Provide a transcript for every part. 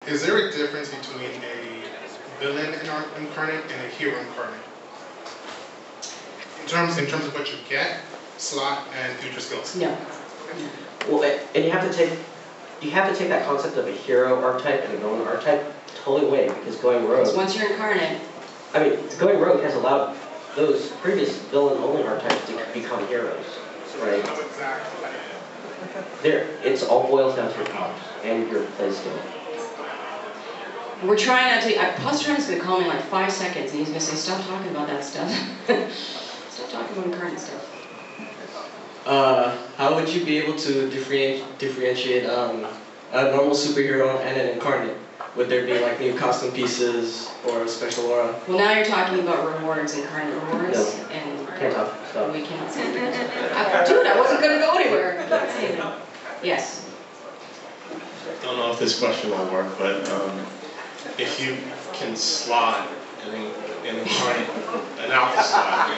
is there a difference between a villain incarnate and a hero incarnate? In terms of what you get, slot, and future skills? No. Well, and you have to take that concept of a hero archetype and a villain archetype totally away, because going rogue. Because once you're incarnate. I mean, going rogue has allowed those previous villain-only archetypes to become heroes, right? It's all boils down to your powers and your play skill. We're trying not to. Postron's going to call me in like 5 seconds, and he's going to say, "Stop talking about that stuff. Stop talking about incarnate stuff." How would you be able to differentiate a normal superhero and an incarnate? Would there be like new costume pieces or a special aura? Well, now you're talking about rewards, incarnate rewards, No. and Can't talk stuff. we cannot say that. Dude, I wasn't going to go anywhere. I can't say that. Yes. I don't know if this question will work, but if you can slot an incarnate, an alpha slot,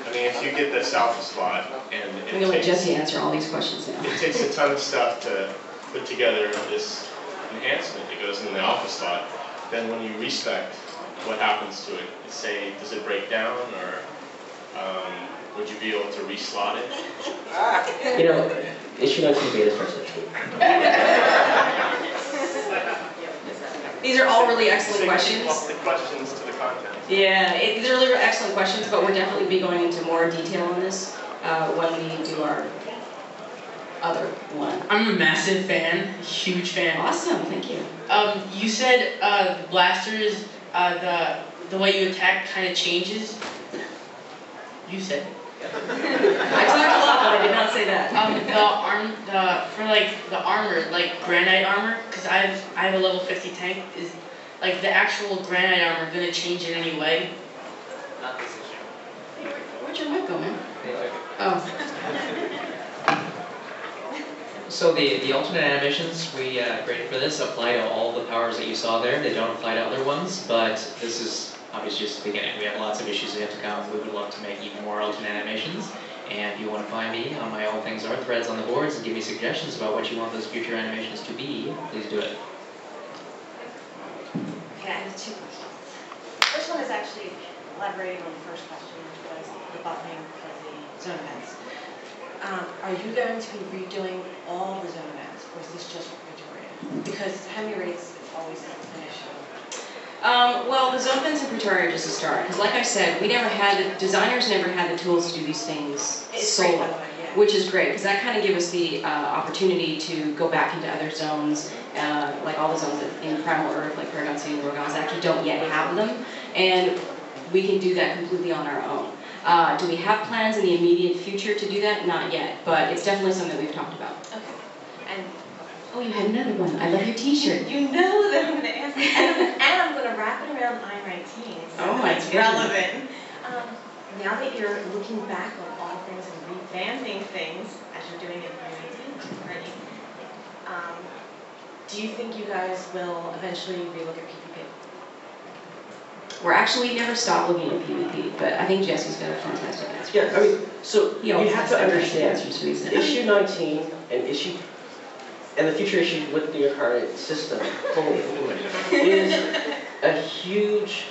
I mean, if you get this alpha slot, and I'm going to let Jesse answer all these questions now. it takes a ton of stuff to put together this enhancement that goes in the alpha slot, then when you respec, what happens to it? Say, does it break down, or would you be able to reslot it? You know, issue 19 beta starts at 2. These are all really excellent questions. The questions to the content. Yeah, these are really excellent questions, but we'll definitely be going into more detail on this when we do our other one. I'm a massive fan, huge fan. Awesome, thank you. You said the blasters, the way you attack kind of changes. You said it. I talked a lot, but I did not say that. The armor, like granite armor, because I have a level 50 tank. Is like the actual granite armor gonna change in any way? Not this issue. Where'd your mic go, man? Oh. So the alternate animations we created for this apply to all the powers that you saw there. They don't apply to other ones, but this is obviously just the beginning. We have lots of issues we have to come. We would love to make even more alternate animations. And if you want to find me on my All Things Art threads on the boards and give me suggestions about what you want those future animations to be, please do it. Okay, I have 2 questions. First one is actually elaborating on the first question, which was the buffing for the zone events. Are you going to be redoing all the zone events, or is this just for Pretoria? Because Hemi rates is always an issue. Well, the zone events in Pretoria are just a start, because like I said, designers never had the tools to do these things solo, which is great, because that kind of gives us the opportunity to go back into other zones, like all the zones in Primal Earth, like Paragon City and Rogons, actually don't yet have them, and we can do that completely on our own. Do we have plans in the immediate future to do that? Not yet, but it's definitely something that we've talked about. Okay. And oh, you had another one. I love your T-shirt. You know that I'm going to answer, and I'm going to wrap it around I-19. So oh my it's relevant. Now that you're looking back on all things and revamping things as you're doing it in I-19 already, do you think you guys will eventually relook at PvP? We never stopped looking at PvP, but I think Jesse's got a fantastic answer. Yeah, I mean, so you have to understand, issue 19 and the future issue with the incarnate system is a huge,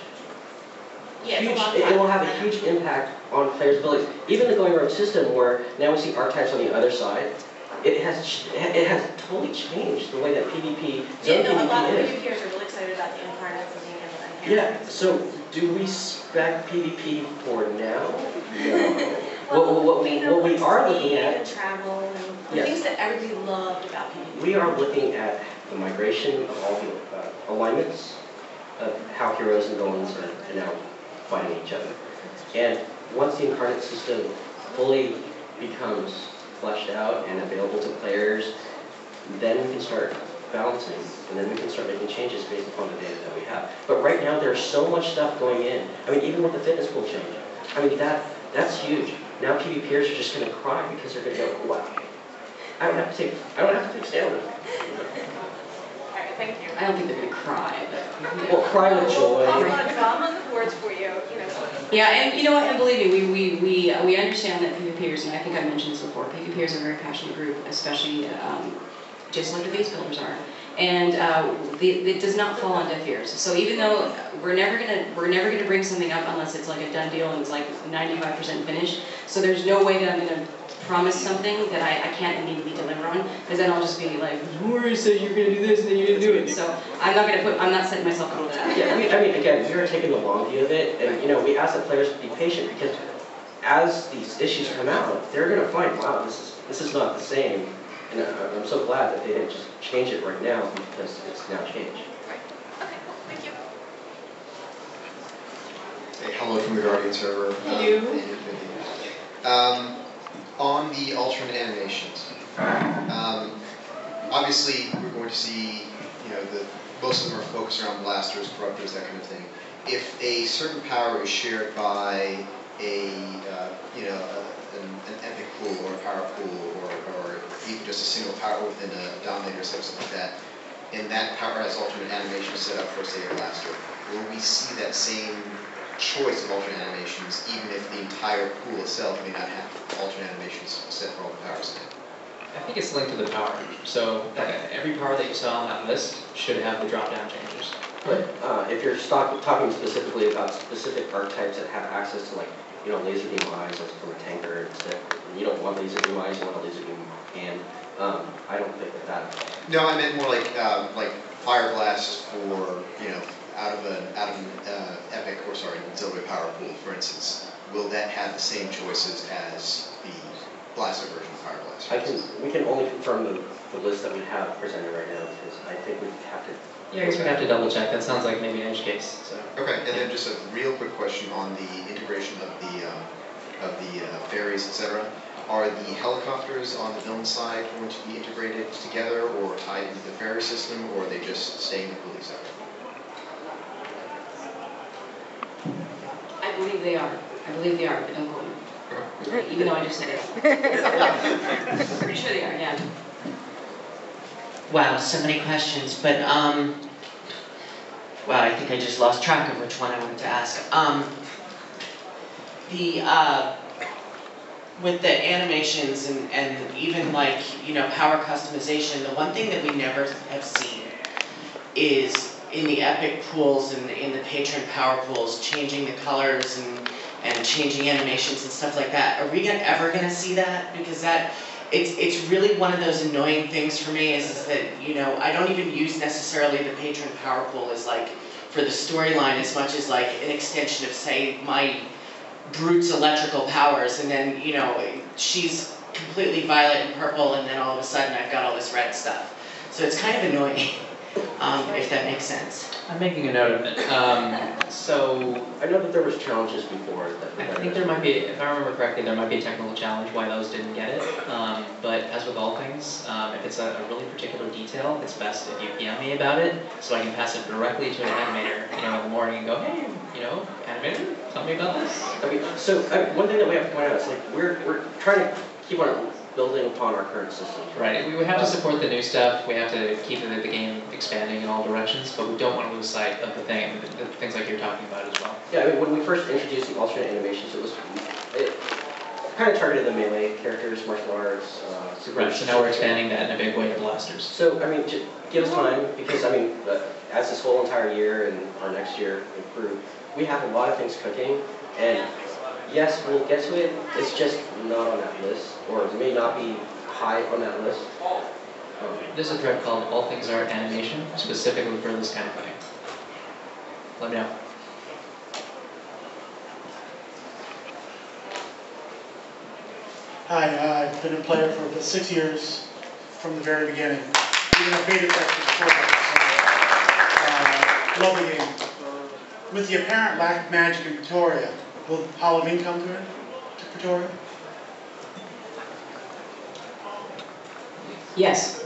it will have a huge impact on players' abilities. Even the going rogue system, where now we see archetypes on the other side, it has totally changed the way that PvP, zone PvP a lot of is. PvPers are really excited about the incarnates and being able to enhance. Yeah, so do we spec PvP for now? No. What we are looking at, and travel and the things that everybody loved about PvP. we are looking at the migration of all the alignments of how heroes and villains are now fighting each other. And once the incarnate system fully becomes fleshed out and available to players, then we can start balancing, and then we can start making changes based upon the data that we have. But right now, there's so much stuff going in. I mean, even with the fitness pool change, I mean, that's huge. Now PvPers are just going to cry because they're going to go, wow, I don't have to take stamina. All right, thank you. I don't think they're going to cry, but... Well, cry with joy. I'm on the boards for you, Yeah, and you know what, and believe me, we understand that PvPers, and I think I mentioned this before, PvPers are a very passionate group, especially just like the base builders are. And it does not fall on deaf ears. So even though we're never gonna bring something up unless it's like a done deal and it's like 95% finished. So there's no way that I'm gonna promise something that I can't immediately deliver on, because then I'll just be like, you said you're gonna do this and then you didn't do it. So I'm not setting myself up for that. Yeah, I mean, again, we are taking the long view of it, and we ask the players to be patient, because as these issues come out, they're gonna find, wow, this is not the same. And I'm so glad that they didn't just change it right now, because it's now changed. Right. Okay, thank you. Hey, hello from the Guardian server. Hello. On the alternate animations, obviously we're going to see, most of them are focused around blasters, corruptors, that kind of thing. If a certain power is shared by an epic pool or a power pool or even just a single power within a dominator or something like that, and that power has alternate animations set up for, say, a blaster, will we see that same choice of alternate animations even if the entire pool itself may not have alternate animations set for all the powers? I think it's linked to the power. So every power that you saw on that list should have the drop-down changes. But if you're talking specifically about specific archetypes that have access to, like, laser beam eyes, as from a tanker, instead, you don't want laser beam eyes, you want a laser beam hand. I don't think that. No, I meant more like fire blast for out of an epic or auxiliary power pool, for instance. Will that have the same choices as the blaster version of fire blast? We can only confirm the list that we have presented right now, because I think we have to. Yeah, I guess we'd have to double check. That sounds like maybe an edge case. So. Okay, and then just a real quick question on the integration of the ferries, etc. Are the helicopters on the villain side going to be integrated together or tied into the ferry system, or are they just staying completely separate? I believe they are, but don't quote me. Even though I just said it. Pretty sure they are, yeah. Wow, so many questions, but wow, I think I just lost track of which one I wanted to ask. With the animations and even like, power customization, the one thing that we never have seen is in the epic pools and in the patron power pools, changing the colors and changing animations and stuff like that. Are we ever gonna see that? Because it's really one of those annoying things for me is that, I don't even use necessarily the patron power pool as like for the storyline as much as like an extension of, say, my Brute's electrical powers, and then, she's completely violet and purple, and then all of a sudden I've got all this red stuff. So it's kind of annoying, if that makes sense. I'm making a note of it. So I know that there was challenges before. I think there might be, if I remember correctly, there might be a technical challenge why those didn't get it. But as with all things, if it's a really particular detail, it's best if you PM me about it, so I can pass it directly to an animator, in the morning and go, hey, animator, tell me about this. One thing that we have to point out is we're trying to keep on building upon our current system. Right. We have to support the new stuff. We have to keep the game expanding in all directions, but we don't want to lose sight of the things like you're talking about as well. Yeah, when we first introduced the alternate animations, it kind of targeted the melee characters, martial arts, super. Right. So now we're expanding that in a big way to blasters. So give us time, because as this whole entire year and our next year improve, we have a lot of things cooking, and yes, we'll get to it. It's just not on that list, or it may not be high on that list. There's a thread called All Things Art Animation, specifically for this kind of thing. Let me know. Hi, I've been a player for about 6 years from the very beginning. Even a beta tester before that. Love the game. With the apparent lack of magic in Pretoria, will Halloween come to Pretoria? Yes.